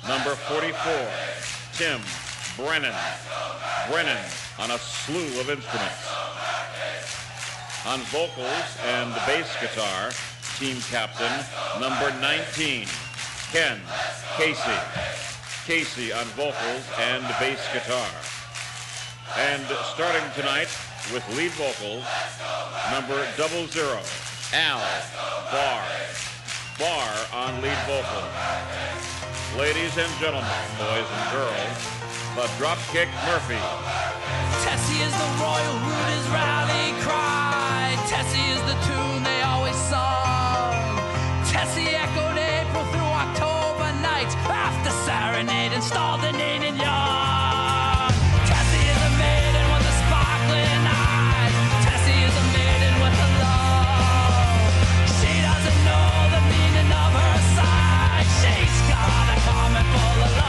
Number 44, Tim Brennan. Brennan on a slew of instruments. On vocals and bass guitar, team captain, number 19, Ken Casey. Casey on vocals and bass guitar. And starting tonight with lead vocals, number 00, Al Barr. Barr on lead vocals. Ladies and gentlemen, boys and girls, the Dropkick Murphy. Tessie is the royal root, his rally cry. Tessie is the tune they always sung. Tessie echoed April through October nights after serenade installed the Nene and Young. Tessie is a maiden with a sparkling eyes. Tessie is a maiden with a love. She doesn't know the meaning of her side. She's got a comment full of love.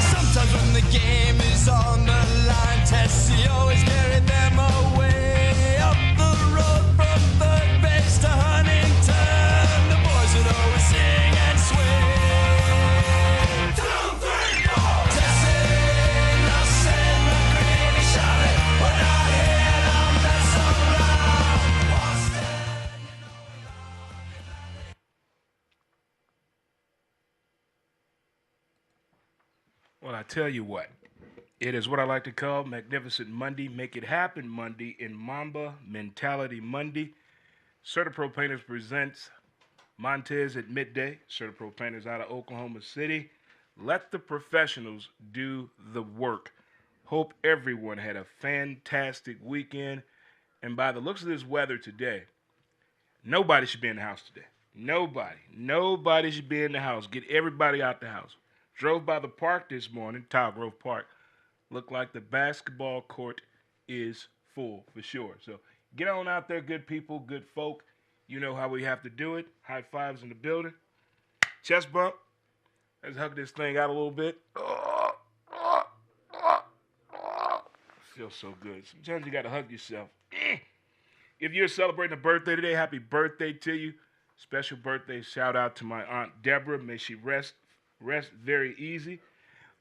Sometimes when the game is on the line, Tessie always carried them away. Up the road from third base to Huntington, the boys would always sing and swing. 2, 3, 4. Tessie, nothing but gravy shot it. We're not here to mess around. Boston, Well, I tell you what, it is what I like to call Magnificent Monday, Make It Happen Monday in Mamba Mentality Monday. Certapro Painters presents Montez at midday. Certapro Painters out of Oklahoma City. Let the professionals do the work. Hope everyone had a fantastic weekend. And by the looks of this weather today, nobody should be in the house today. Nobody should be in the house. Get everybody out the house. Drove by the park this morning, Tile Grove Park. Looked like the basketball court is full for sure. So get on out there, good people, good folk. You know how we have to do it. High fives in the building. Chest bump. Let's hug this thing out a little bit. Feels so good. Sometimes you got to hug yourself. If you're celebrating a birthday today, happy birthday to you. Special birthday shout out to my Aunt Deborah. May she rest very easy.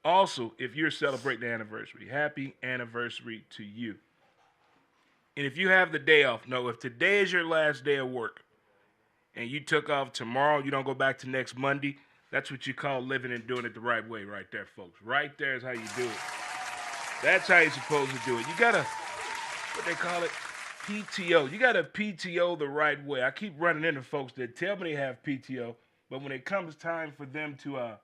Also, if you're celebrating the anniversary, happy anniversary to you. And if you have the day off, no, if today is your last day of work and you took off tomorrow, you don't go back to next Monday, that's what you call living and doing it the right way right there, folks. Right there is how you do it. That's how you're supposed to do it. You got to, what they call it, PTO. You got to PTO the right way. I keep running into folks that tell me they have PTO, but when it comes time for them to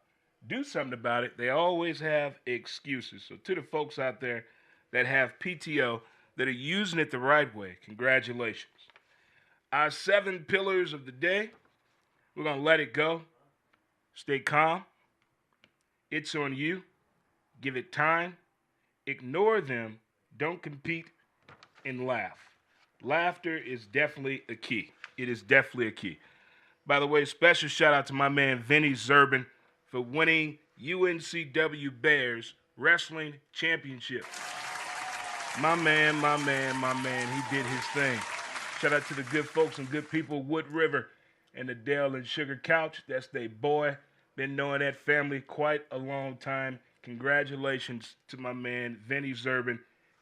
do something about it, they always have excuses. So to the folks out there that have PTO, that are using it the right way, congratulations. Our 7 pillars of the day, we're going to let it go. Stay calm. It's on you. Give it time. Ignore them. Don't compete, and laugh. Laughter is definitely a key. It is definitely a key. By the way, special shout out to my man Vinny Zerbin for winning UNCW Bears Wrestling Championship. My man, he did his thing. Shout out to the good folks and good people, Wood River and the Dale and Sugar Couch. That's their boy. Been knowing that family quite a long time. Congratulations to my man Vinny Zerbin,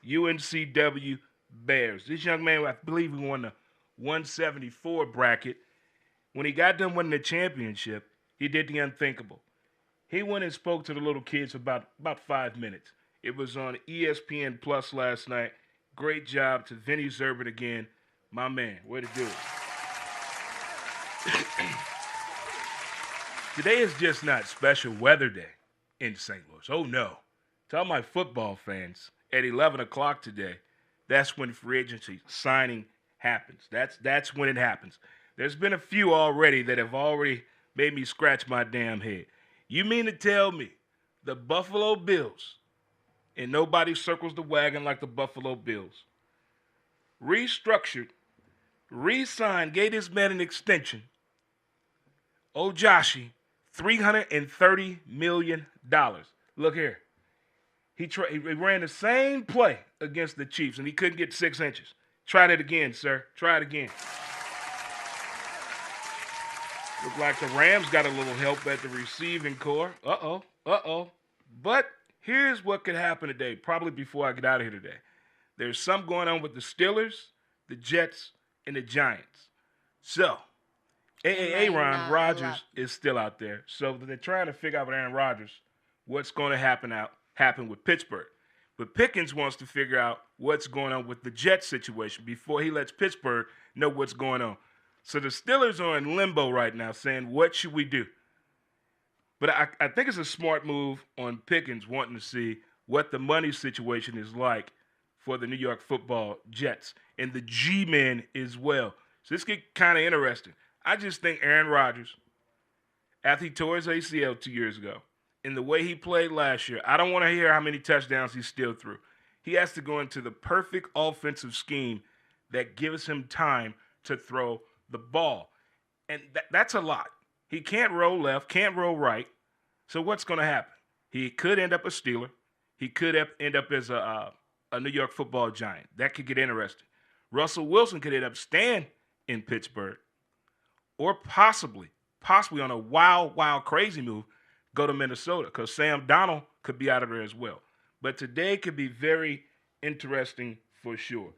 UNCW Bears. This young man, I believe he won the 174 bracket. When he got done winning the championship, he did the unthinkable. He went and spoke to the little kids for about 5 minutes. It was on ESPN Plus last night. Great job to Vinny Zerbin again. My man, way to do it. Today is just not special weather day in St. Louis. Oh, no. To all my football fans, at 11 o'clock today, that's when free agency signing happens. That's when it happens. There's been a few already that have already made me scratch my damn head. You mean to tell me the Buffalo Bills, and nobody circles the wagon like the Buffalo Bills, restructured, re-signed, gave this man an extension, oh Joshy, $330 million. Look here. He ran the same play against the Chiefs, and he couldn't get 6 inches. Try it again, sir. Try it again. Look like the Rams got a little help at the receiving core. Uh-oh. But here's what could happen today, probably before I get out of here today. There's something going on with the Steelers, the Jets, and the Giants. So, Aaron Rodgers is still out there. So they're trying to figure out with Aaron Rodgers what's going to happen with Pittsburgh. But Pickens wants to figure out what's going on with the Jets situation before he lets Pittsburgh know what's going on. So the Steelers are in limbo right now saying, what should we do? But I think it's a smart move on Pickens wanting to see what the money situation is like for the New York Football Jets and the G-men as well. So this gets kind of interesting. I just think Aaron Rodgers, after he tore his ACL 2 years ago, in the way he played last year, I don't want to hear how many touchdowns he still threw. He has to go into the perfect offensive scheme that gives him time to throw the ball. And that's a lot. He can't roll left, can't roll right. So what's going to happen? He could end up a Steeler. He could end up as a New York Football Giant. That could get interesting. Russell Wilson could end up staying in Pittsburgh, or possibly on a wild, crazy move, go to Minnesota, because Sam Darnold could be out of there as well. But today could be very interesting for sure.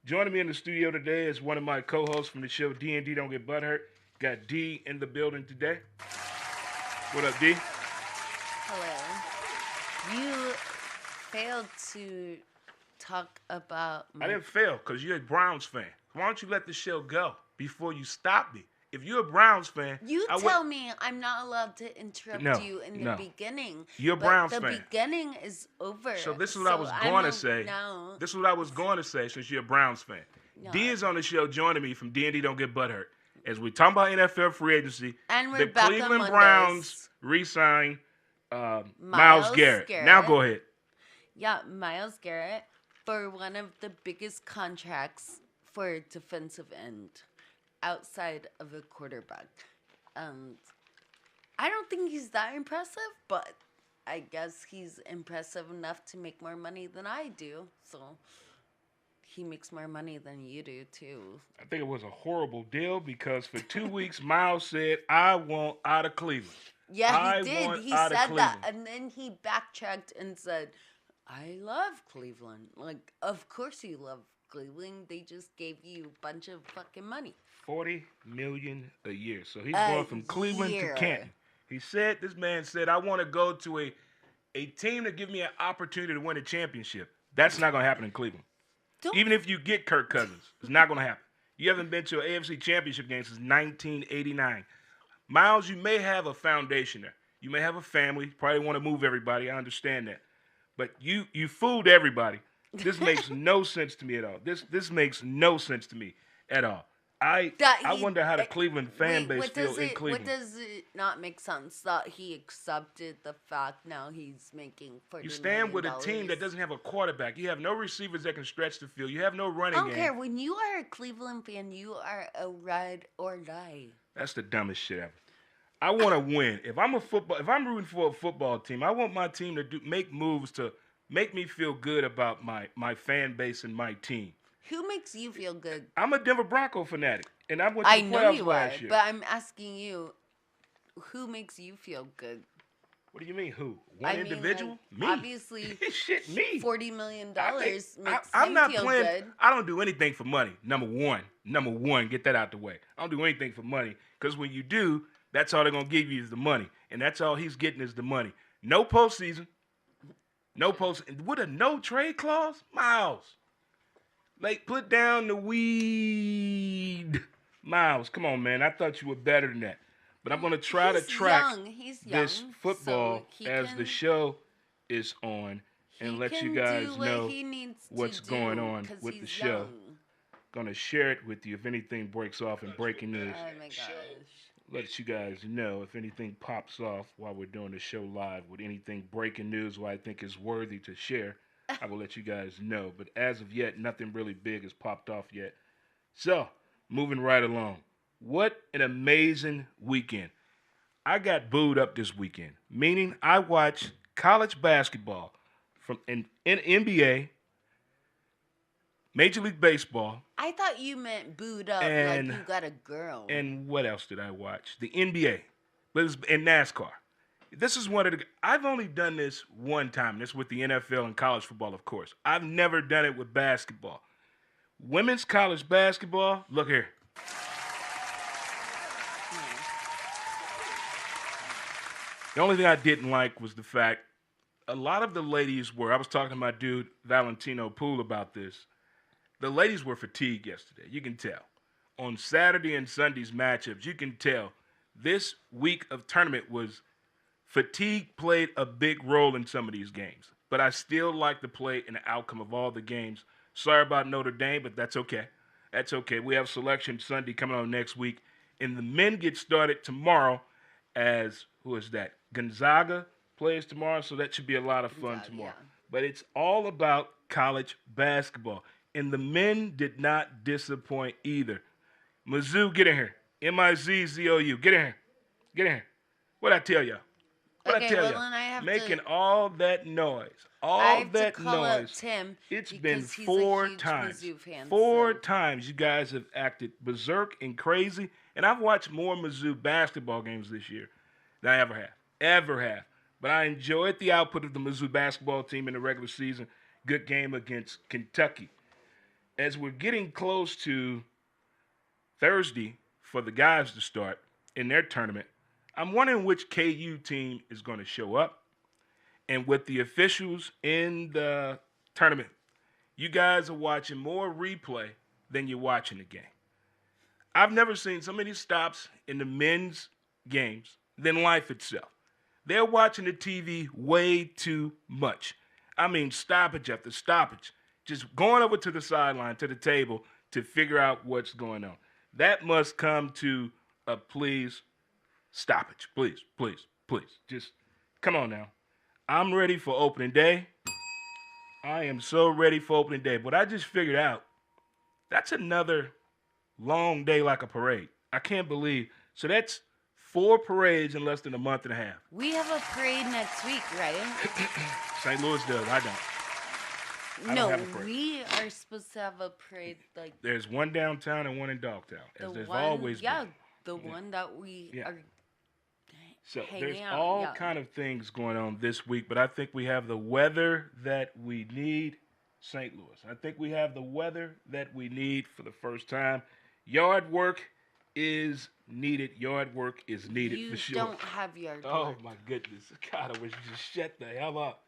Joining me in the studio today is one of my co-hosts from the show, D&D Don't Get Butthurt. Got D in the building today. What up, D? Hello. You failed to talk about... I didn't fail, because you're a Browns fan. Why don't you let the show go before you stop me? If you're a Browns fan... tell me I'm not allowed to interrupt you in the beginning. You're a Browns fan. The beginning is over. So this is what I was going to say. No. This is what I was going to say since you're a Browns fan. No. D is on the show joining me from D&D Don't Get Butthurt. As we talk about NFL free agency, and the Cleveland Browns re-signed Myles Garrett. Now go ahead. Yeah, Myles Garrett for one of the biggest contracts for a defensive end outside of a quarterback. I don't think he's that impressive, but I guess he's impressive enough to make more money than I do. So he makes more money than you do, too. I think it was a horrible deal because for 2 weeks, Myles said, I want out of Cleveland. Yeah, he did. He said that. And then he backtracked and said, I love Cleveland. Like, of course you love Cleveland. They just gave you a bunch of fucking money. $40 million a year. So he's going from Cleveland to Canton. This man said, I want to go to a team to give me an opportunity to win a championship. That's not going to happen in Cleveland. Even if you get Kirk Cousins, it's not going to happen. You haven't been to an AFC championship game since 1989. Myles, you may have a foundation there. You may have a family. You probably want to move everybody. I understand that. But you fooled everybody. This makes no sense to me at all. This makes no sense to me at all. I wonder how the Cleveland fan base feels in Cleveland. What does it not make sense that he accepted the fact now he's making $40 million? You stand with a team that doesn't have a quarterback. You have no receivers that can stretch the field. You have no running game. I don't care. When you are a Cleveland fan, you are a ride or die. That's the dumbest shit ever. I want to win. If I'm rooting for a football team, I want my team to make moves to make me feel good about my fan base and my team. Who makes you feel good? I'm a Denver Bronco fanatic, and I went to the playoffs last year. But I'm asking you, who makes you feel good? What do you mean, who? One individual? Like, me. Obviously, shit, me. $40 million makes I'm him not feel playing, good. I don't do anything for money. Number one, get that out the way. I don't do anything for money, because when you do, that's all they're going to give you is the money, and that's all he's getting is the money. No postseason. With a no trade clause? Myles. Like, put down the weed. Myles, come on, man. I thought you were better than that. But I'm going to try to track this football as the show is on and let you guys know what's going on with the show. Going to share it with you if anything breaks off in breaking news. Oh, my gosh. Let you guys know if anything pops off while we're doing the show live with anything breaking news what I think is worthy to share. I will let you guys know. But as of yet, nothing really big has popped off yet. So, moving right along. What an amazing weekend. I got booed up this weekend, meaning I watched college basketball from in NBA, Major League Baseball. I thought you meant booed up and, like you got a girl. And what else did I watch? The NBA, and NASCAR. This is one of the. I've only done this one time. This with the NFL and college football, of course. I've never done it with basketball. Women's college basketball. Look here. The only thing I didn't like was the fact a lot of the ladies were. I was talking to my dude Valentino Poole about this. The ladies were fatigued yesterday. You can tell. On Saturday and Sunday's matchups, you can tell. This week of tournament was fatigue played a big role in some of these games. But I still like the play and the outcome of all the games. Sorry about Notre Dame, but that's okay. That's okay. We have Selection Sunday coming on next week. And the men get started tomorrow as, who is that? Gonzaga plays tomorrow, so that should be a lot of fun tomorrow. Yeah. But it's all about college basketball. And the men did not disappoint either. Mizzou, get in here. M-I-Z-Z-O-U. Get in here. Get in here. What'd I tell y'all? What'd I tell y'all? Making all that noise. All that noise. Tim, it's been 4 times. Fan, 4 times you guys have acted berserk and crazy. And I've watched more Mizzou basketball games this year than I ever have. Ever have. But I enjoyed the output of the Mizzou basketball team in the regular season. Good game against Kentucky. As we're getting close to Thursday for the guys to start in their tournament, I'm wondering which KU team is going to show up. And with the officials in the tournament, you guys are watching more replay than you're watching the game. I've never seen so many stops in the men's games than life itself. They're watching the TV way too much. I mean, stoppage after stoppage. Just going over to the sideline, to the table, to figure out what's going on. That must come to a please stoppage. Please, please, please. Just come on now. I'm ready for opening day. I am so ready for opening day. But I just figured out that's another long day like a parade. I can't believe. So that's 4 parades in less than a month and a half. We have a parade next week, right? St. Louis does. I don't. No, we are supposed to have a parade like. There's one downtown and one in Dogtown, as there's always been. The one that we are. So there's all kind of things going on this week, but I think we have the weather that we need. St. Louis. I think we have the weather that we need for the first time. Yard work is needed. Yard work is needed for sure. You don't have yard work. Oh, my goodness. God, I wish you just shut the hell up.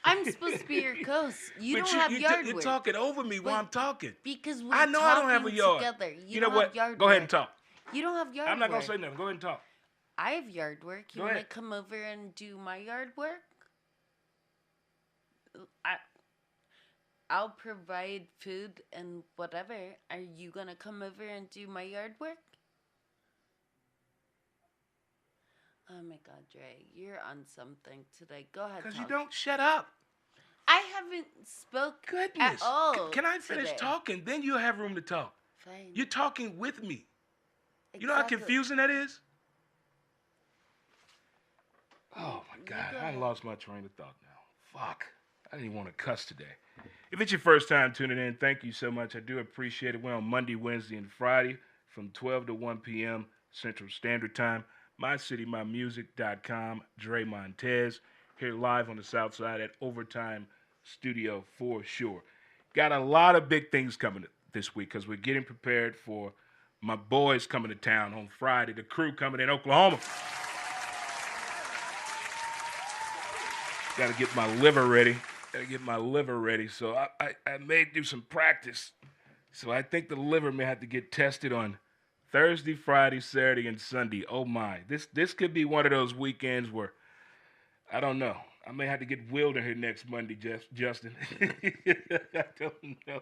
I'm supposed to be your host. You don't have yard work. You're talking over me while I'm talking. Because I know I don't have a yard. Together. You know what? Go ahead and talk. You don't have yard work. I'm not going to say nothing. Go ahead and talk. I have yard work. You want to come over and do my yard work? I'll provide food and whatever. Are you going to come over and do my yard work? Oh my God, Dre, you're on something today. Go ahead. Because you don't shut up. I haven't spoken at all. Can I finish talking? Then you'll have room to talk. Fine. You're talking with me. Exactly. You know how confusing that is? Oh my God, I lost my train of thought now. Fuck. I didn't even want to cuss today. If it's your first time tuning in, thank you so much. I do appreciate it. We're on Monday, Wednesday, and Friday from 12 to 1 p.m. Central Standard Time. MyCityMyMusic.com, Dray Montz, here live on the South Side at Overtime Studio for sure. Got a lot of big things coming this week because we're getting prepared for my boys coming to town on Friday, the crew coming in Oklahoma. Got to get my liver ready. So I may do some practice. So I think the liver may have to get tested on Thursday, Friday, Saturday, and Sunday. Oh, my. This could be one of those weekends where, I don't know. I may have to get Wilder here next Monday, Justin. I don't know.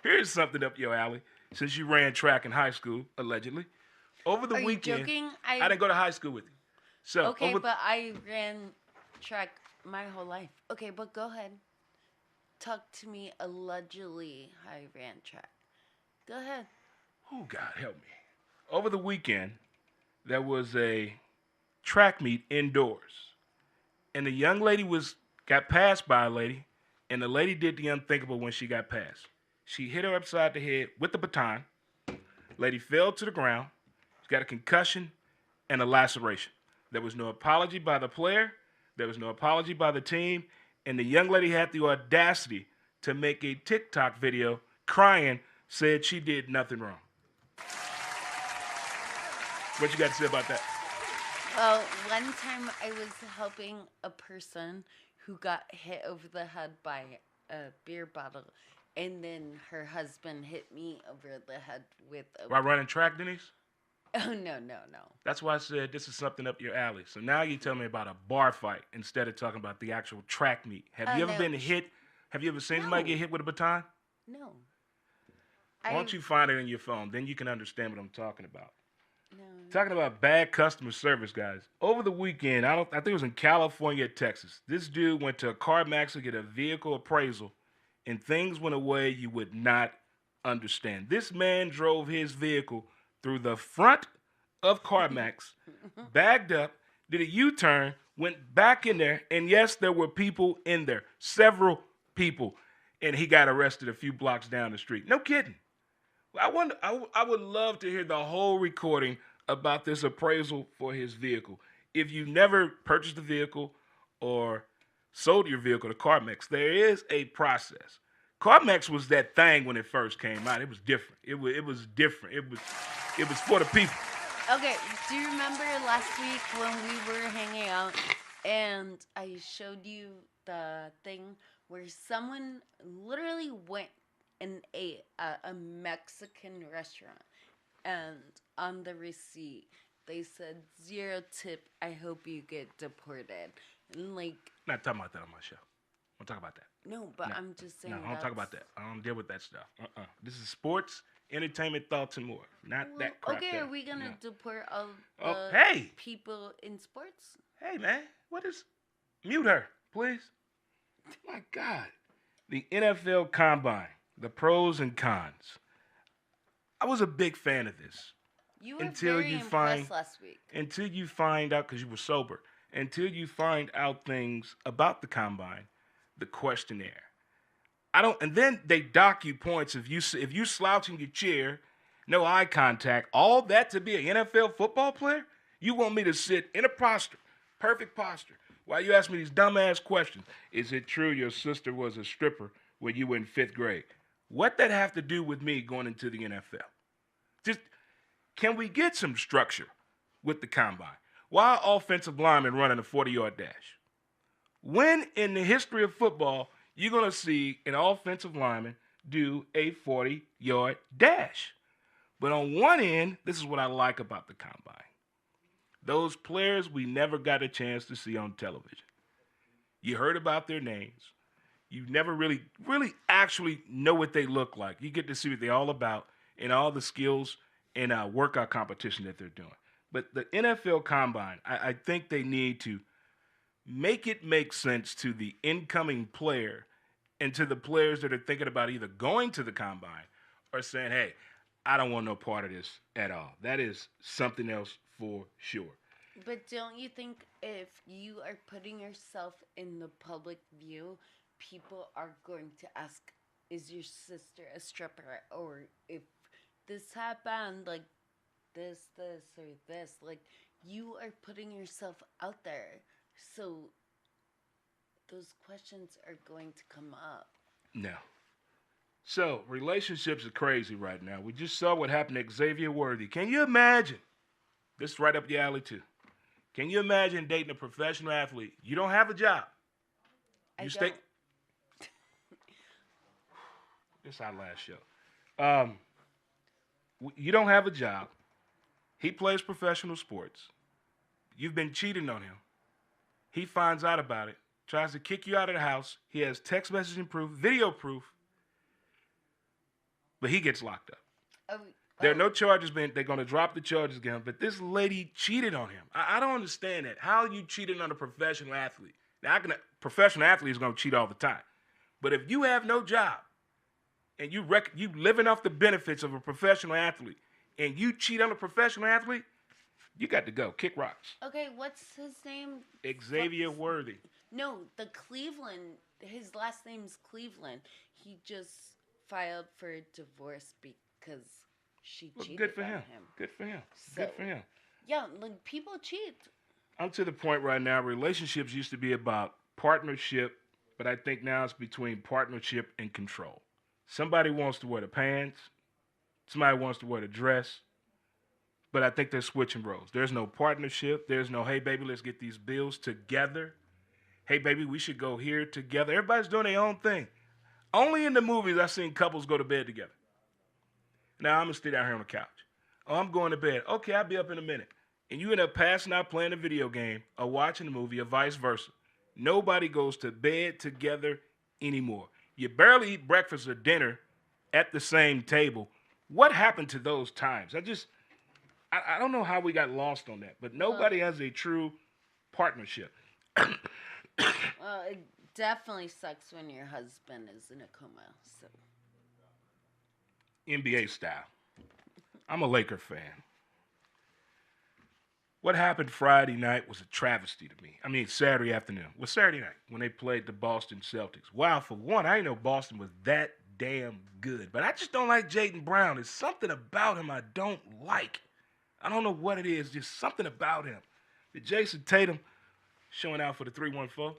Here's something up your alley. Since you ran track in high school, allegedly. Over the weekend. You joking? I didn't go to high school with you. So okay, but I ran track my whole life. Okay, but go ahead. Talk to me. Allegedly, I ran track. Go ahead. Oh, God, help me. Over the weekend, there was a track meet indoors. And the young lady got passed by a lady, and the lady did the unthinkable when she got passed. She hit her upside the head with the baton. Lady fell to the ground. She got a concussion and a laceration. There was no apology by the player. There was no apology by the team. And the young lady had the audacity to make a TikTok video crying, said she did nothing wrong. What you got to say about that? Well, one time I was helping a person who got hit over the head by a beer bottle, and then her husband hit me over the head with a... While running track, Denise? Oh, no. That's why I said this is something up your alley. So now you tell me about a bar fight instead of talking about the actual track meet. Have you ever been hit? Have you ever seen somebody get hit with a baton? No. Why don't you find it in your phone? Then you can understand what I'm talking about. No. Talking about bad customer service, guys. Over the weekend, I think it was in California, Texas. This dude went to a CarMax to get a vehicle appraisal, and things went away you would not understand. This man drove his vehicle through the front of CarMax, bagged up, did a U-turn, went back in there, and yes, there were people in there, several people, and he got arrested a few blocks down the street. No kidding. I would love to hear the whole recording about this appraisal for his vehicle. If you never purchased a vehicle or sold your vehicle to CarMax, there is a process. CarMax was that thing when it first came out. It was different. It was different. It was for the people. Okay, do you remember last week when we were hanging out and I showed you the thing where someone literally went and ate at a Mexican restaurant, and on the receipt they said 0 tip, I hope you get deported. And Not talking about that on my show. Don't talk about that. No, but no. I'm just saying. No, I don't talk about that. I don't deal with that stuff. This is sports, entertainment, thoughts, and more. Not that crap. Okay, there. Are we gonna deport all the people in sports? Hey, man, mute her, please. My God, the NFL Combine, the pros and cons. I was a big fan of this. You were very impressed last week. Until you find out, because you were sober, until you find out things about the Combine, the questionnaire. And then they dock you points if you slouch in your chair, no eye contact, all that to be an NFL football player? You want me to sit in a posture, perfect posture, while you ask me these dumbass questions. Is it true your sister was a stripper when you were in 5th grade? What that have to do with me going into the NFL? Just, can we get some structure with the Combine? Why are offensive linemen running a 40-yard dash? When in the history of football you're going to see an offensive lineman do a 40-yard dash? But on one end, this is what I like about the Combine. Those players we never got a chance to see on television. You heard about their names. You never really actually know what they look like. You get to see what they're all about and all the skills and workout competition that they're doing. But the NFL Combine, I think they need to make it make sense to the incoming player and to the players that are thinking about either going to the Combine or saying, hey, I don't want no part of this at all. That is something else for sure. But don't you think if you are putting yourself in the public view, people are going to ask, is your sister a stripper? Or if this happened, like this, or this, like you are putting yourself out there. So those questions are going to come up. No. So relationships are crazy right now. We just saw what happened to Xavier Worthy. Can you imagine? This is right up your alley too. Can you imagine dating a professional athlete? You don't have a job. This is our last show. You don't have a job. He plays professional sports. You've been cheating on him. He finds out about it, tries to kick you out of the house. He has text messaging proof, video proof, but he gets locked up. There are no charges they're going to drop the charges again, but this lady cheated on him. I don't understand that. How are you cheating on a professional athlete? Now, professional athletes are going to cheat all the time. But if you have no job and you living off the benefits of a professional athlete and you cheat on a professional athlete, You got to go. Kick rocks. Okay, what's his name? Xavier Worthy. No, the Cleveland. His last name's Cleveland. He just filed for divorce because she cheated Good for on him. Good for him. So, Good for him. Yeah, like people cheat. I'm to the point right now, relationships used to be about partnership, but I think now it's between partnership and control. Somebody wants to wear the pants. Somebody wants to wear the dress. But I think they're switching roles. There's no partnership. There's no, hey, baby, let's get these bills together. Hey, baby, we should go here together. Everybody's doing their own thing. Only in the movies I've seen couples go to bed together. Now, I'm going to stay down here on the couch. Oh, I'm going to bed. Okay, I'll be up in a minute. And you end up passing out playing a video game or watching a movie or vice versa. Nobody goes to bed together anymore. You barely eat breakfast or dinner at the same table. What happened to those times? I don't know how we got lost on that, but nobody has a true partnership. Well, it definitely sucks when your husband is in a coma. So NBA style. I'm a Laker fan. What happened Friday night was a travesty to me. I mean, Saturday afternoon. Well, Saturday night when they played the Boston Celtics. Wow, for one, I didn't know Boston was that damn good. But I just don't like Jayden Brown. There's something about him I don't like. I don't know what it is, just something about him. The Jason Tatum showing out for the 3-1-4.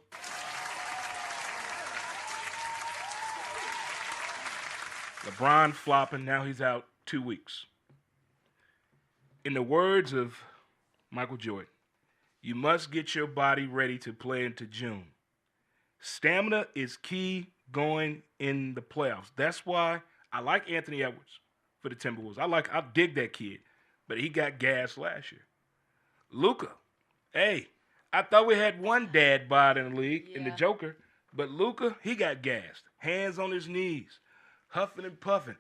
LeBron flopping, now he's out 2 weeks. In the words of Michael Jordan, you must get your body ready to play into June. Stamina is key going in the playoffs. That's why I like Anthony Edwards for the Timberwolves. I dig that kid, but he got gassed last year. Luka, hey, I thought we had one dad bod in the league, in the Joker, but Luka, he got gassed. Hands on his knees, huffing and puffing.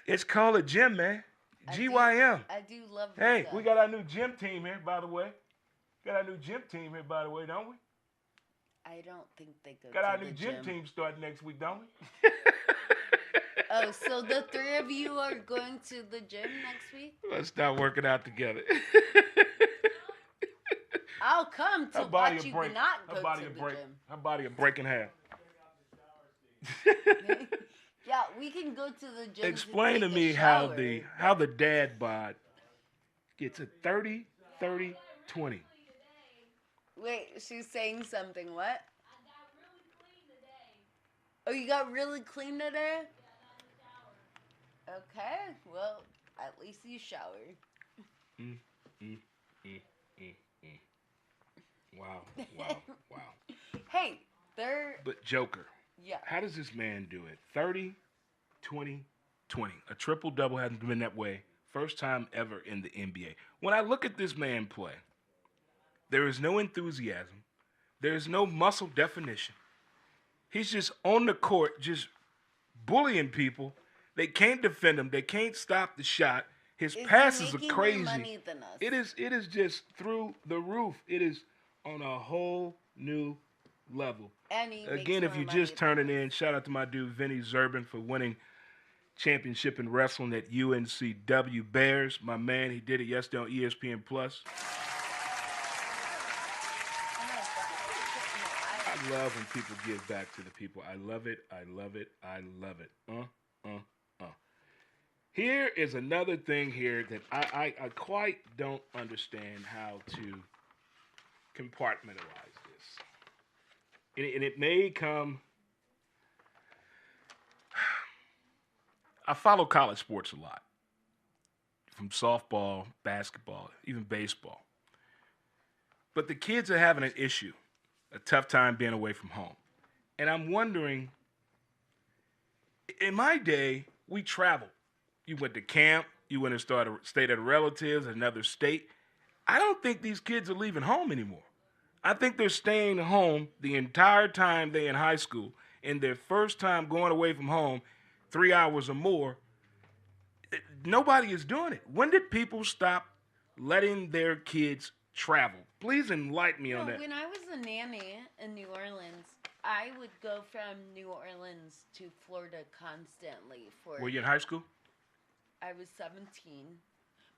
It's called a gym, man. GYM. I do love Hey, Luka. we got our new gym team here, by the way. Don't we? I don't think they go Got to our the new gym gym. team starting next week, don't we? Oh, so the three of you are going to the gym next week? Let's start working out together. I'll come to watch you not go to the gym. Her body will break in half. Yeah, we can go to the gym. Explain to me how the dad bod gets a 30, 30, 20. Wait, she's saying something. What? Oh, you got really clean today? Okay, well, at least you showered. Wow. Hey, they're... But Joker, Yeah. how does this man do it? 30, 20, 20. A triple-double hasn't been that way. First time ever in the NBA. When I look at this man play, there is no enthusiasm. There is no muscle definition. He's just on the court, just bullying people. They can't defend him. They can't stop the shot. His passes are crazy. More money than us? It is just through the roof. It is on a whole new level. And he Again, makes if you're more money just turning in, shout out to my dude Vinny Zerbin for winning championship in wrestling at UNCW Bears. My man, he did it yesterday on ESPN Plus. I love when people give back to the people. I love it. Here is another thing here that I quite don't understand how to compartmentalize this. And it may come... I follow college sports a lot. From softball, basketball, even baseball. But the kids are having an issue. A tough time being away from home. And I'm wondering, in my day, we traveled. You went to camp, you went and stayed at relatives in another state. I don't think these kids are leaving home anymore. I think they're staying home the entire time they're in high school. And their first time going away from home, 3 hours or more, nobody is doing it. When did people stop letting their kids travel? Please enlighten me on that. When I was a nanny in New Orleans, I would go from New Orleans to Florida constantly. Were you in high school? I was 17.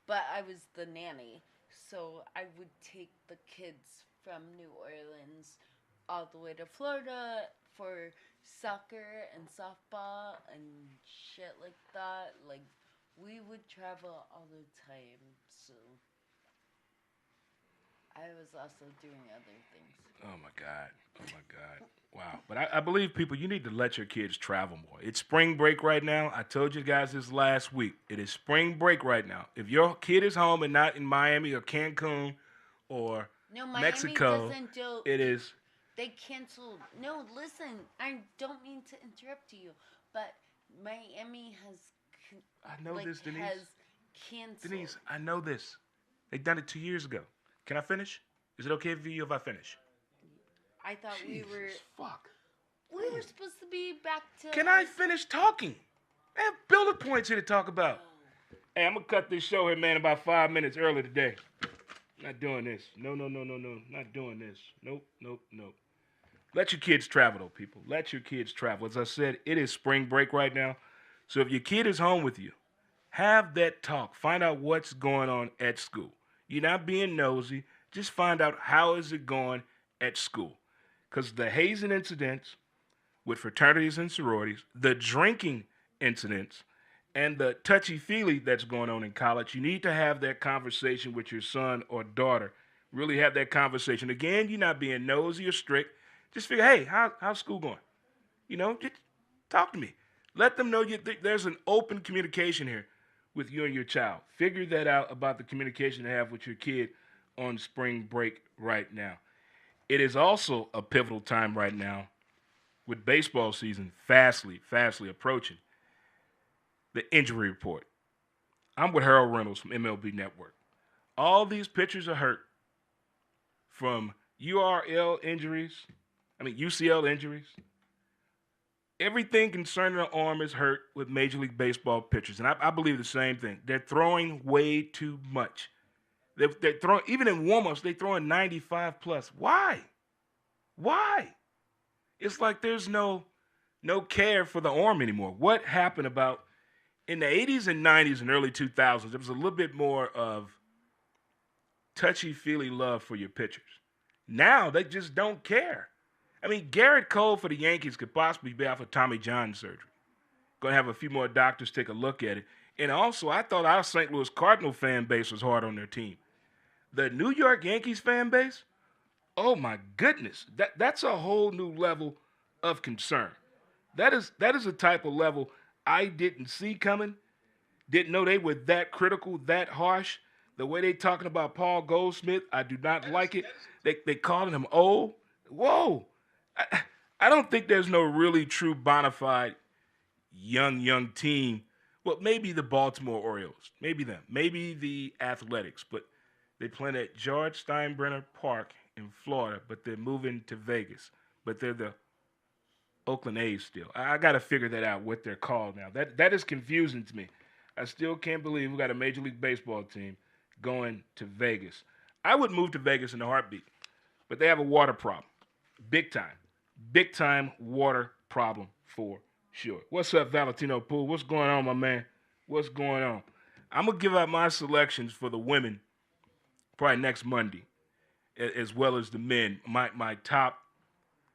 but I was the nanny. So I would take the kids from New Orleans all the way to Florida for soccer and softball and shit like that. Like, we would travel all the time, so I was also doing other things. Oh my God. Oh my God. Wow. But I believe people, you need to let your kids travel more. It's spring break right now. I told you guys this last week. It is spring break right now. If your kid is home and not in Miami or Cancun or No, Miami Mexico, doesn't do. it is. They canceled. No, listen. I don't mean to interrupt you, but Miami has. I know this, Denise. Has canceled. Denise, I know this. They done it 2 years ago. Can I finish? Is it okay for you if I finish? I thought Jesus, fuck. we were supposed to be back to. Can I finish talking? I have bullet points here to talk about. Hey, I'm going to cut this show here, man, about 5 minutes early today. Not doing this. No. Not doing this. Nope. Let your kids travel, though, people. Let your kids travel. As I said, it is spring break right now. So if your kid is home with you, have that talk. Find out what's going on at school. You're not being nosy. Just find out how is it going at school. Because the hazing incidents with fraternities and sororities, the drinking incidents, and the touchy-feely that's going on in college, you need to have that conversation with your son or daughter. Really have that conversation. Again, you're not being nosy or strict. Just figure, hey, how's school going? You know, just talk to me. Let them know there's an open communication here with you and your child. Figure that out about the communication to have with your kid on spring break right now. It is also a pivotal time right now with baseball season fastly approaching. The injury report. I'm with Harold Reynolds from MLB Network. All these pitchers are hurt from UCL injuries. Everything concerning the arm is hurt with Major League Baseball pitchers. And I believe the same thing. They're throwing way too much. They're throwing, even in warm-ups, they're throwing 95 plus. Why? It's like there's no care for the arm anymore. What happened about in the 80s and 90s and early 2000s, there was a little bit more of touchy-feely love for your pitchers. Now they just don't care. I mean, Garrett Cole for the Yankees could possibly be out for Tommy John surgery. Going to have a few more doctors take a look at it. And also, I thought our St. Louis Cardinal fan base was hard on their team. The New York Yankees fan base, oh my goodness, that's a whole new level of concern. That is a type of level I didn't see coming. Didn't know they were that critical, that harsh. The way they talking about Paul Goldschmidt, I do not like it. They calling him old. Whoa. I don't think there's no really true bona fide young team. Well, maybe the Baltimore Orioles. Maybe them. Maybe the Athletics. But they play at George Steinbrenner Park in Florida, but they're moving to Vegas. But they're the Oakland A's still. I got to figure that out, what they're called now. That is confusing to me. I still can't believe we got a Major League Baseball team going to Vegas. I would move to Vegas in a heartbeat, but they have a water problem. Big time water problem for sure. What's up, Valentino Poole? What's going on, my man? What's going on? I'm going to give out my selections for the women probably next Monday, as well as the men. My top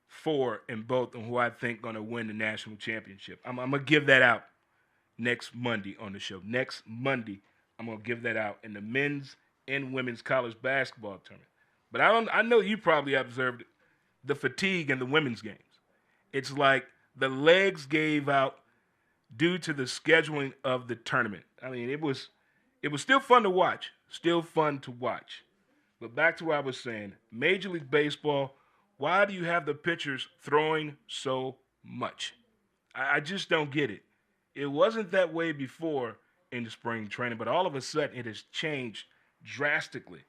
4 in both and who I think going to win the national championship. I'm going to give that out next Monday on the show. Next Monday, I'm going to give that out in the men's and women's college basketball tournament. But I know you probably observed the fatigue in the women's games. It's like the legs gave out due to the scheduling of the tournament. I mean, it was still fun to watch. But back to what I was saying, Major League Baseball, why do you have the pitchers throwing so much? I just don't get it. It wasn't that way before in the spring training, but all of a sudden it has changed drastically.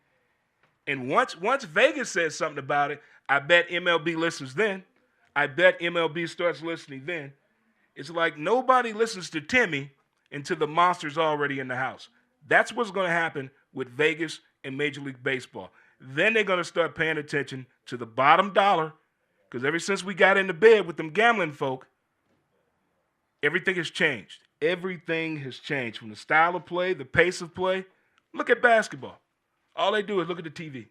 And once Vegas says something about it, I bet MLB listens then. I bet MLB starts listening then. It's like nobody listens to Timmy until the monster's already in the house. That's what's going to happen with Vegas and Major League Baseball. Then they're going to start paying attention to the bottom dollar, because ever since we got into bed with them gambling folk, everything has changed. Everything has changed from the style of play, the pace of play, Look at basketball. All they do is look at the TV.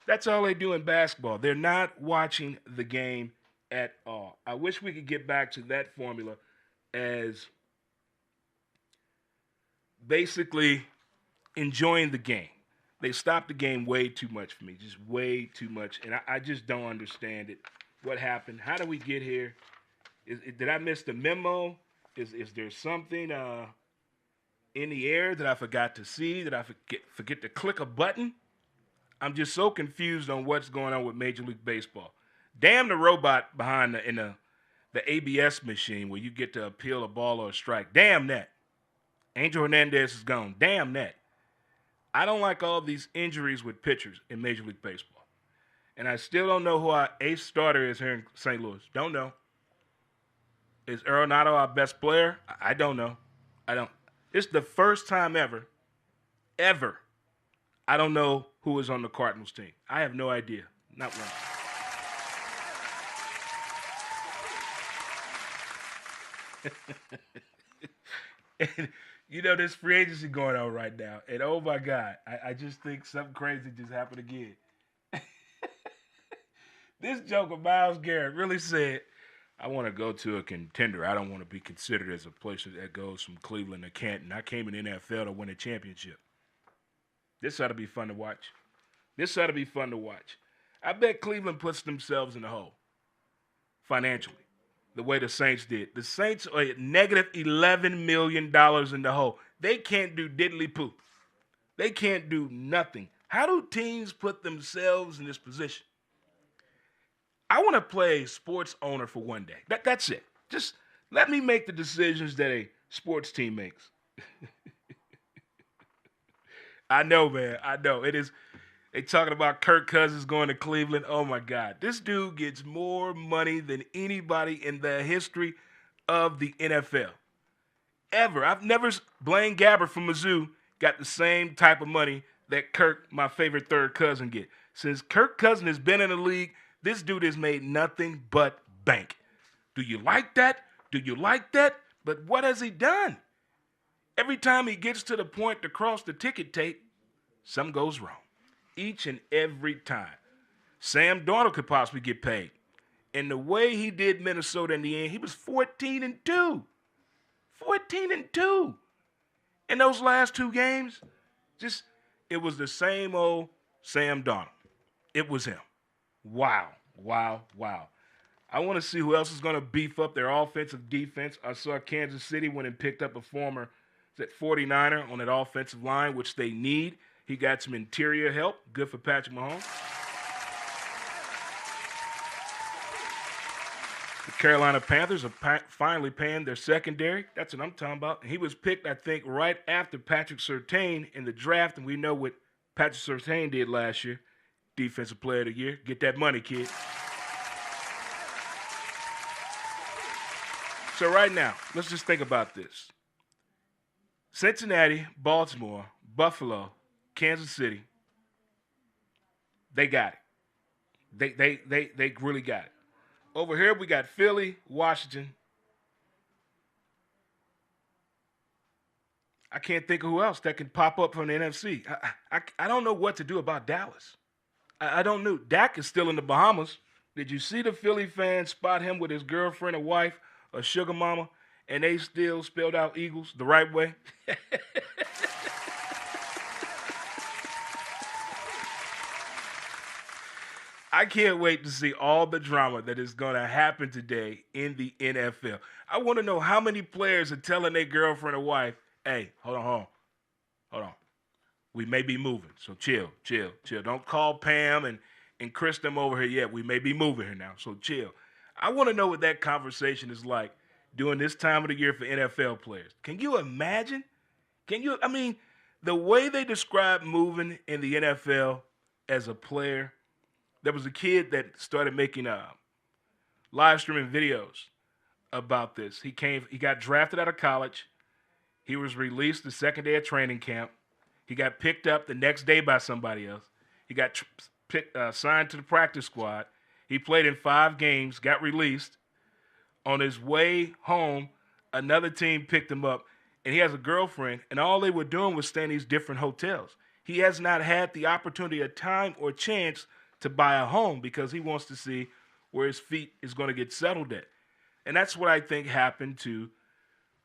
That's all they do in basketball. They're not watching the game at all. I wish we could get back to that formula as basically enjoying the game. They stopped the game way too much for me, just way too much. And I just don't understand it. What happened? How did we get here? Did I miss the memo? Is there something in the air that I forgot to see? Did I forget to click a button? I'm just so confused on what's going on with Major League Baseball. Damn the robot behind the ABS machine where you get to appeal a ball or a strike. Damn that. Angel Hernandez is gone. Damn that. I don't like all these injuries with pitchers in Major League Baseball. And I still don't know who our ace starter is here in St. Louis. Don't know. Is Arenado our best player? I don't know. I don't. It's the first time ever, I don't know who is on the Cardinals team. I have no idea. Not one. And, you know, there's free agency going on right now. And, oh, my God, I just think something crazy just happened again. This joker, Myles Garrett, really said, I want to go to a contender. I don't want to be considered as a place that goes from Cleveland to Canton. I came in the NFL to win a championship. This ought to be fun to watch. I bet Cleveland puts themselves in the hole financially, the way the Saints did. The Saints are at negative $11 million in the hole. They can't do diddly poo. They can't do nothing. How do teams put themselves in this position? I want to play a sports owner for one day. That's it. Just let me make the decisions that a sports team makes. I know, man. I know. It is. They talking about Kirk Cousins going to Cleveland. Oh, my God. This dude gets more money than anybody in the history of the NFL. Ever. I've never. Blaine Gabbert from Mizzou got the same type of money that Kirk, my favorite third cousin, get. Since Kirk Cousins has been in the league, this dude has made nothing but bank. Do you like that? But what has he done? Every time he gets to the point to cross the ticket tape, something goes wrong. Each and every time. Sam Darnold could possibly get paid. And the way he did Minnesota in the end, he was 14-2. 14-2. In those last two games, it was the same old Sam Darnold. It was him. Wow. I want to see who else is going to beef up their offensive defense. I saw Kansas City went and picked up a former 49er on that offensive line, which they need. He got some interior help. Good for Patrick Mahomes. The Carolina Panthers are finally paying their secondary. That's what I'm talking about. He was picked, I think, right after Patrick Surtain in the draft, and we know what Patrick Surtain did last year. Defensive Player of the Year. Get that money, kid. So right now, let's just think about this. Cincinnati, Baltimore, Buffalo, Kansas City, they got it. They really got it. Over here, we got Philly, Washington. I can't think of who else that can pop up from the NFC. I don't know what to do about Dallas. I don't know. Dak is still in the Bahamas. Did you see the Philly fans spot him with his girlfriend or wife or sugar mama, and they still spelled out Eagles the right way? I can't wait to see all the drama that is going to happen today in the NFL. I want to know how many players are telling their girlfriend or wife, hey, hold on. We may be moving, so chill. Don't call Pam and Chris them over here yet. We may be moving here now, so chill. I want to know what that conversation is like during this time of the year for NFL players. Can you imagine? The way they describe moving in the NFL as a player, there was a kid that started making live streaming videos about this. He got drafted out of college. He was released the second day of training camp. He got picked up the next day by somebody else. He got signed to the practice squad. He played in 5 games, got released. On his way home, another team picked him up and he has a girlfriend, and all they were doing was staying in these different hotels. He has not had the opportunity, a time, or chance to buy a home because he wants to see where his feet is going to get settled at. And that's what I think happened to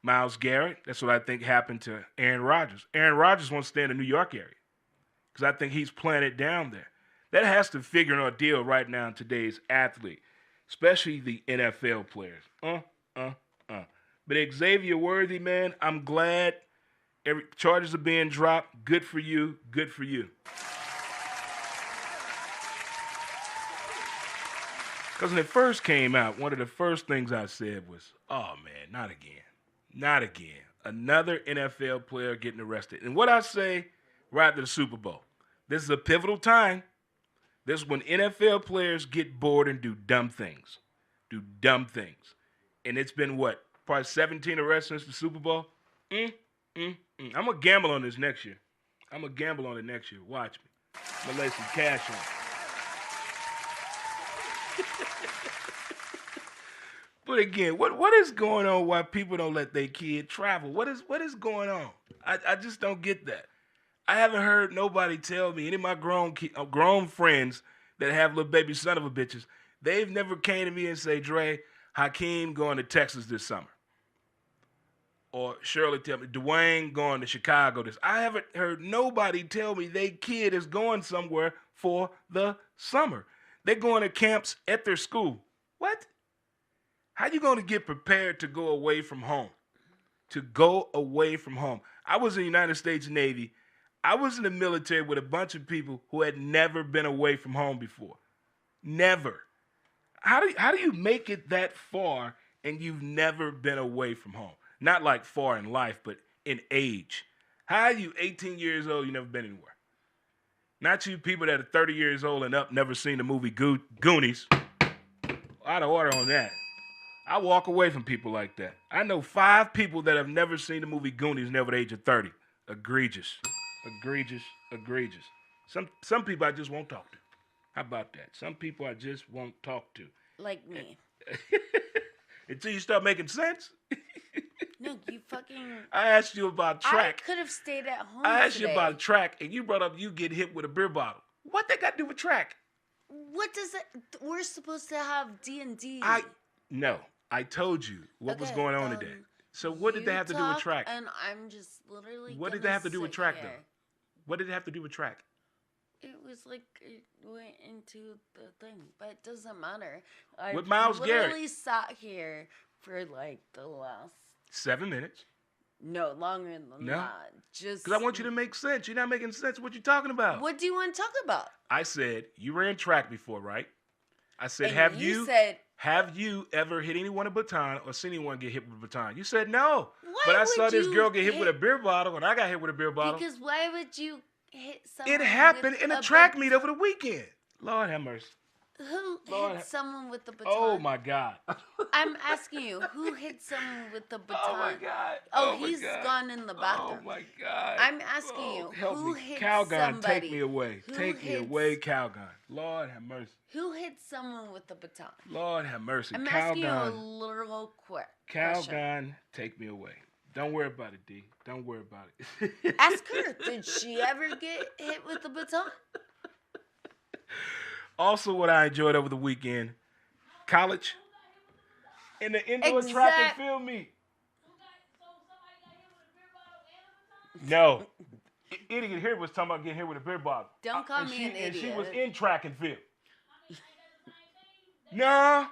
Myles Garrett. That's what I think happened to Aaron Rodgers. Aaron Rodgers wants to stay in the New York area because I think he's playing it down there. That has to figure an ordeal right now in today's athlete, especially the NFL players. But Xavier Worthy, man, I'm glad charges are being dropped. Good for you. Good for you. Because when it first came out, one of the first things I said was, oh, man, not again. Not again. Another NFL player getting arrested. And what I say right after the Super Bowl, this is a pivotal time. This is when NFL players get bored and do dumb things. Do dumb things. And it's been what? Probably 17 arrests since the Super Bowl? I'm going to gamble on this next year. I'm going to gamble on it next year. Watch me. I'm going to lay some cash on it. But again, what is going on why people don't let their kid travel? What is going on? I just don't get that. I haven't heard nobody tell me, any of my grown friends that have little baby son of a bitches, they've never came to me and say, Dre, Hakeem going to Texas this summer. Or Shirley tell me, Dwayne going to Chicago this. I haven't heard nobody tell me their kid is going somewhere for the summer. They're going to camps at their school. What? How you going to get prepared to go away from home? To go away from home. I was in the United States Navy. I was in the military with a bunch of people who had never been away from home before. Never. How do you make it that far and you've never been away from home? Not like far in life, but in age. How are you 18 years old, you never been anywhere? Not you people that are 30 years old and up, never seen the movie Goonies. Out of order on that. I walk away from people like that. I know 5 people that have never seen the movie Goonies never the age of 30. Egregious. Egregious. Egregious. Some people I just won't talk to. How about that? Some people I just won't talk to. Like me. Until you start making sense. No, you fucking... I asked you about track. I could have stayed at home I asked today. you about track, and you brought up you get hit with a beer bottle. What they got to do with track? What does it... We're supposed to have D&D. No. I told you what was going on today. So what did they have to do with track? And I'm just literally... What did they have to do with track, though? What did it have to do with track? It was like it went into the thing, but it doesn't matter. With Myles Garrett. I literally sat here for like the last... 7 minutes. No, longer than that. Just because I want you to make sense. You're not making sense of what you're talking about. What do you want to talk about? I said you ran track before, right? I said, and have you ever hit anyone a baton or seen anyone get hit with a baton? You said no. But I saw this girl get hit with a beer bottle, and I got hit with a beer bottle. Because why would you hit someone? It happened in a track meet over the weekend. Lord have mercy. Who hit someone with the baton? Oh, my God. I'm asking you, who hit someone with the baton? Oh, my God. He's gone in the bathroom. Oh, my God. I'm asking you, who hit Calgon, somebody? take me away. Take me away, Calgon. Lord have mercy. Who hit someone with the baton? Lord have mercy. I'm Calgon, asking you a literal quick question. Calgon, take me away. Don't worry about it, D. Don't worry about it. Ask her, did she ever get hit with the baton? Also, what I enjoyed over the weekend, college, in the indoor track and field meet. No. Idiot here was talking about getting hit with a beer bottle. Don't call me an idiot. And she was in track and field. No.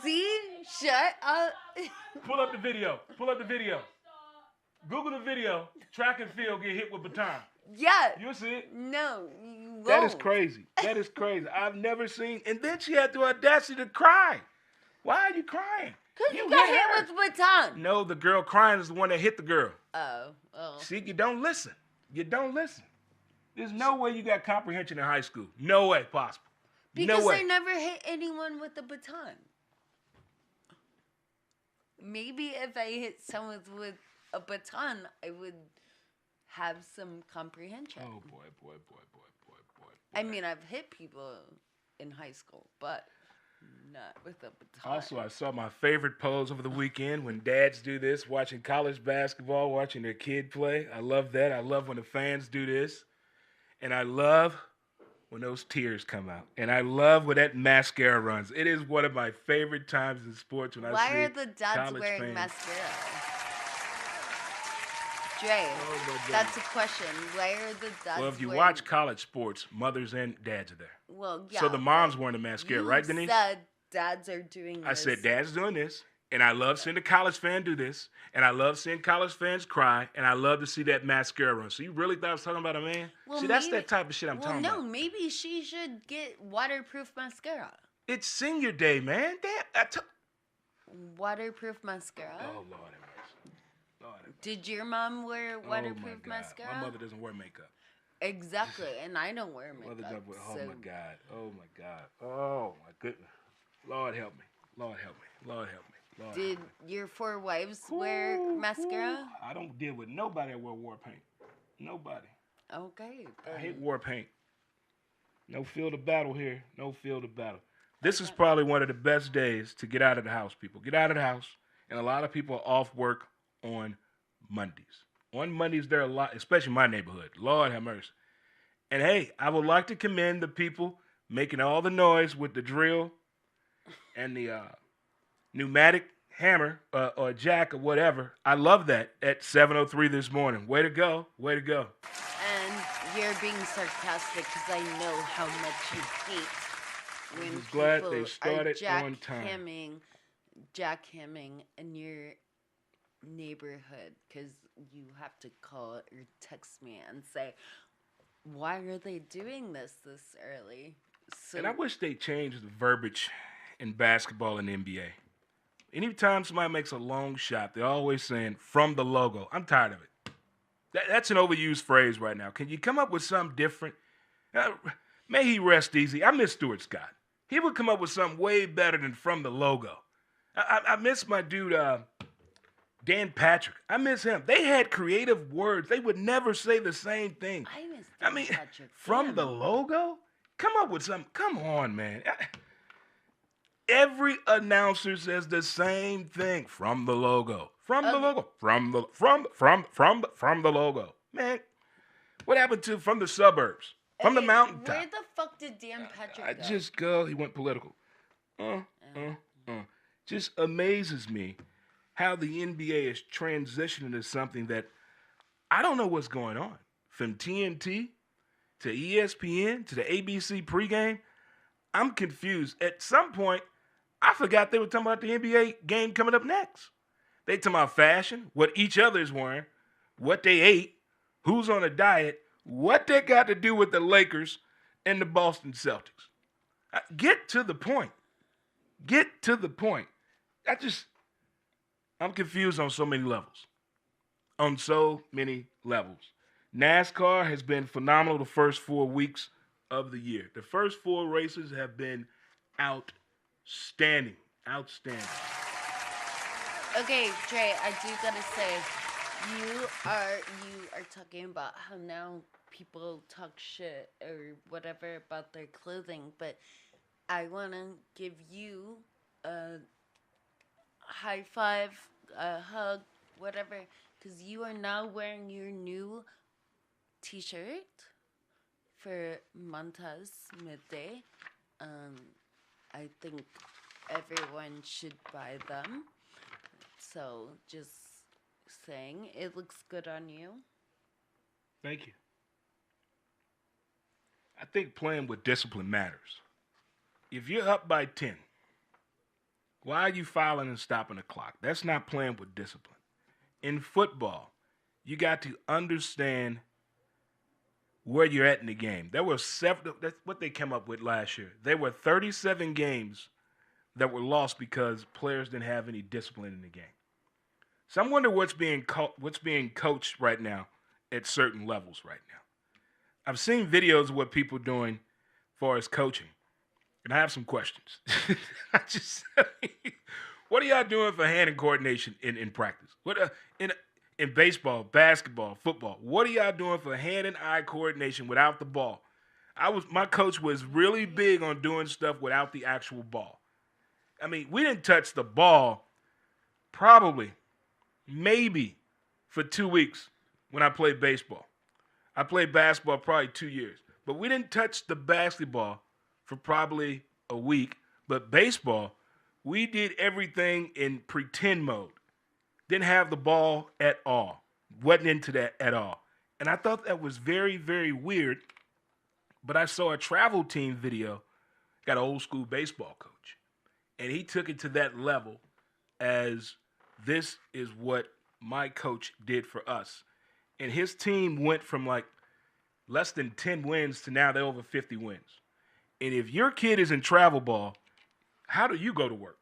See? Shut up. Pull up the video. Google the video. Track and field get hit with baton. Yeah. You'll see it. No, you won't. That is crazy. I've never seen. And then she had the audacity to cry. Why are you crying? Because you got hit with the baton. No, the girl crying is the one that hit the girl. Oh. See, you don't listen. There's no way you got comprehension in high school. No way possible. Because I never hit anyone with a baton. Maybe if I hit someone with a baton, I would have some comprehension. Oh, boy. I mean, I've hit people in high school, but not with a baton. Also, I saw my favorite pose over the weekend when dads do this, watching college basketball, watching their kid play. I love that. I love when the fans do this. And I love when those tears come out. And I love when that mascara runs. It is one of my favorite times in sports when I see Why are the dads college wearing fans. mascara? Dre, that's a question. Why are the dads Well, if you wearing... watch college sports, mothers and dads are there. Well, yeah. So the mom's wearing the mascara, you right, Denise? said dads are doing this. I said, Dad's doing this, and I love seeing the college fan do this, and I love seeing college fans cry, and I love to see that mascara run. So you really thought I was talking about a man? Well, See, that's maybe- that type of shit I'm talking Well, about. no, maybe she should get waterproof mascara. It's senior day, man. Damn. Waterproof mascara? Oh, Lord have mercy. Lord have mercy. Did your mom wear Oh, waterproof my God. mascara? My mother doesn't wear makeup. Exactly, and I don't wear Mother makeup. doesn't wear, oh, so my God. Oh, my God. Oh, my goodness. Lord help me. Lord help me. Lord help me. Lord Did help me. your 4 wives wear Ooh, mascara? ooh. I don't deal with nobody that wear war paint. Nobody. Okay. I hate war paint. No field of battle here. No field of battle. This is probably one of the best days to get out of the house, people. Get out of the house. And a lot of people are off work on Mondays. On Mondays, there are a lot, especially in my neighborhood. Lord have mercy. And hey, I would like to commend the people making all the noise with the drill and the pneumatic hammer or jack or whatever. I love that at 7:03 this morning. Way to go. Way to go. And you're being sarcastic because I know how much you hate when just glad people they started are on time. jackhamming in your neighborhood because you have to call or text me and say, why are they doing this early? So And I wish they changed the verbiage in basketball and the NBA. Anytime somebody makes a long shot, they're always saying, from the logo. I'm tired of it. That's an overused phrase right now. Can you come up with something different? May he rest easy. I miss Stuart Scott. He would come up with something way better than from the logo. I miss my dude, Dan Patrick. I miss him. They had creative words. They would never say the same thing. I miss I mean, Patrick. from Damn. the logo? Come up with something. Come on, man. Every announcer says the same thing. From the logo. From the logo. From the logo. Man, what happened to from the suburbs? From the Hey, mountaintop? Where the fuck did Dan Patrick I go? just go. He went political. Just amazes me how the NBA is transitioning to something that I don't know what's going on. From TNT to ESPN to the ABC pregame, I'm confused. At some point, I forgot they were talking about the NBA game coming up next. They talking about fashion, what each other is wearing, what they ate, who's on a diet, what they got to do with the Lakers and the Boston Celtics. Get to the point. Get to the point. I'm confused on so many levels. On so many levels. NASCAR has been phenomenal the first 4 weeks of the year. The first 4 races have been outstanding. Outstanding. Okay, Dre, I do gotta say, you are talking about how now people talk shit or whatever about their clothing, but I wanna give you a high five, a hug, whatever, because you are now wearing your new t-shirt for Montez Midday. I think everyone should buy them. So, just saying, it looks good on you. Thank you. I think playing with discipline matters. If you're up by 10, why are you fouling and stopping the clock? That's not playing with discipline. In football, you got to understand where you're at in the game. There were several, that's what they came up with last year. There were 37 games that were lost because players didn't have any discipline in the game. So I'm wondering what's being coached right now at certain levels right now. I've seen videos of what people are doing as far as coaching, and I have some questions. What are y'all doing for hand and coordination in practice? What in baseball, basketball, football? What are y'all doing for hand and eye coordination without the ball? My coach was really big on doing stuff without the actual ball. I mean, we didn't touch the ball probably, maybe for 2 weeks when I played baseball. I played basketball probably 2 years. But we didn't touch the basketball for probably a week. But baseball, we did everything in pretend mode. Didn't have the ball at all. Wasn't into that at all. And I thought that was very, very weird. But I saw a travel team video, got an old school baseball coach. And he took it to that level as this is what my coach did for us. And his team went from like less than 10 wins to now they're over 50 wins. And if your kid is in travel ball, how do you go to work?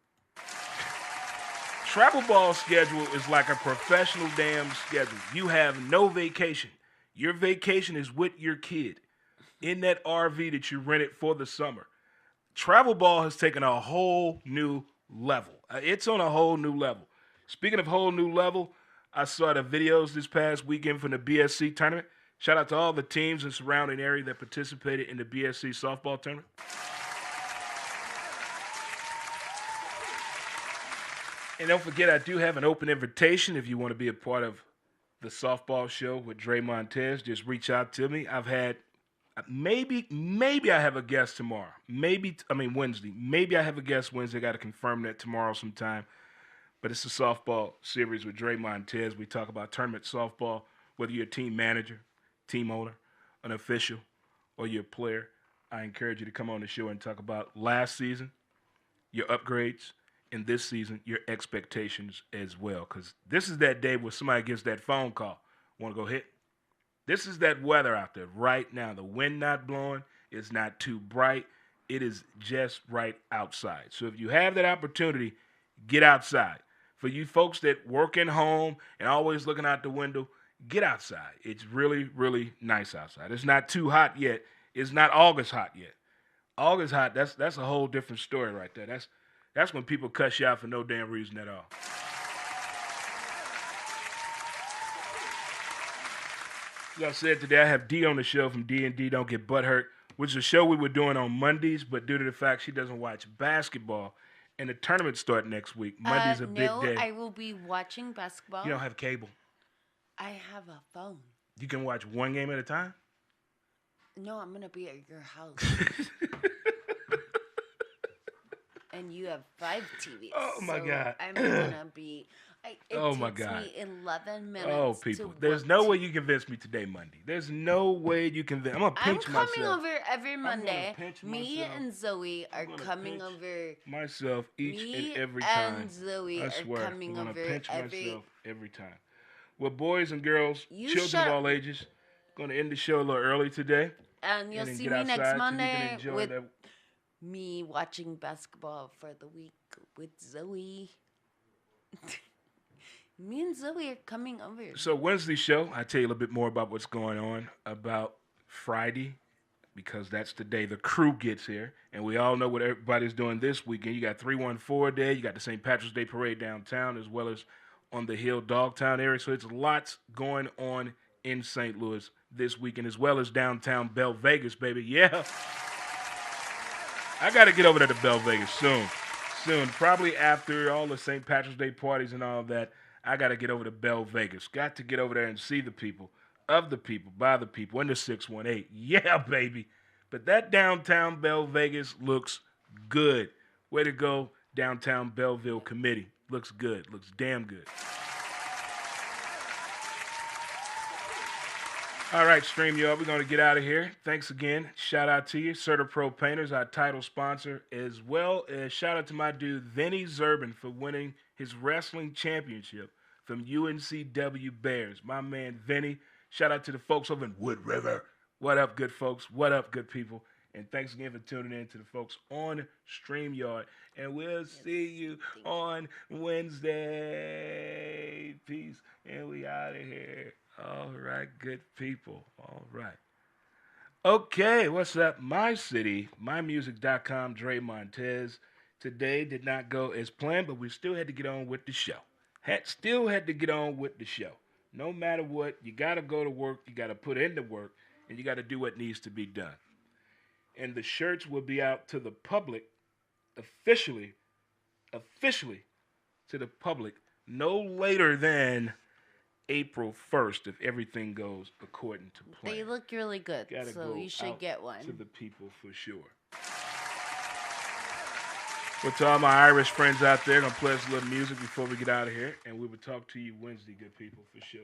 Travel ball schedule is like a professional damn schedule. You have no vacation. Your vacation is with your kid in that RV that you rented for the summer. Travel ball has taken a whole new level. It's on a whole new level. Speaking of whole new level, I saw the videos this past weekend from the BSC tournament. Shout out to all the teams in the surrounding area that participated in the BSC softball tournament. And don't forget, I do have an open invitation if you want to be a part of the softball show with Dray Montz. Just reach out to me. I've had maybe I have a guest tomorrow. Wednesday. Maybe I have a guest Wednesday. I got to confirm that tomorrow sometime. But it's a softball series with Dray Montz. We talk about tournament softball, whether you're a team manager, team owner, an official, or you're a player. I encourage you to come on the show and talk about last season, your upgrades, and this season, your expectations as well. Because this is that day where somebody gets that phone call. Want to go hit? This is that weather out there right now. The wind not blowing. It's not too bright. It is just right outside. So if you have that opportunity, get outside. For you folks that work in home and always looking out the window, get outside. It's really, really nice outside. It's not too hot yet. It's not August hot yet. August hot, that's a whole different story right there. That's when people cuss you out for no damn reason at all. As I said today, I have D on the show from D&D Don't Get Butthurt, which is a show we were doing on Mondays, but due to the fact she doesn't watch basketball, and the tournament start next week. Monday's a big day. No, I will be watching basketball. You don't have cable. I have a phone. You can watch one game at a time? No, I'm going to be at your house. And you have 5 TVs. Oh, my God. I'm going to be... Oh, my God. It takes me 11 minutes. Oh, people. There's no way you convince me today, Monday. There's no way you convince... I'm going to pinch myself. I'm coming over every Monday. Me myself. and Zoe are coming over... Myself each and every time. Me and Zoe I swear, are coming I'm over gonna pinch myself every time. Well, boys and girls, You children of all ages, going to end the show a little early today. And you'll then see get me outside next so you can Monday enjoy with that. me watching basketball for the week with Zoe. Me and Zoe are coming over. So Wednesday's show, I tell you a little bit more about what's going on about Friday, because that's the day the crew gets here. And we all know what everybody's doing this weekend. You got 314 Day, you got the St. Patrick's Day Parade downtown, as well as on the Hill Dogtown area. So it's lots going on in St. Louis this weekend, as well as downtown Belle Vegas, baby. Yeah. I got to get over there to Belle Vegas soon. Probably after all the St. Patrick's Day parties and all that, I got to get over to Belle Vegas. Got to get over there and see the people, of the people, by the people, in the 618. Yeah, baby. But that downtown Belle Vegas looks good. Way to go, downtown Belleville committee. Looks good. Looks damn good. All right, StreamYard, we're going to get out of here. Thanks again. Shout out to you. CertaPro Painters, our title sponsor, as well as shout out to my dude, Vinny Zerbin, for winning his wrestling championship from UNCW Bears. My man, Vinny. Shout out to the folks over in Wood River. What up, good folks? What up, good people? And thanks again for tuning in to the folks on StreamYard. And we'll see you on Wednesday. Peace. And we out of here. All right, good people. All right. Okay, what's up? My city, mymusic.com, Dray Montz. Today did not go as planned, but we still had to get on with the show. Still had to get on with the show. No matter what, you got to go to work, you got to put in the work, and you got to do what needs to be done. And the shirts will be out to the public officially officially to the public no later than April 1st if everything goes according to plan. They look really good, Gotta so go you should out get one. to the people for sure. Well, to all my Irish friends out there, gonna play us a little music before we get out of here, and we will talk to you Wednesday, good people, for sure.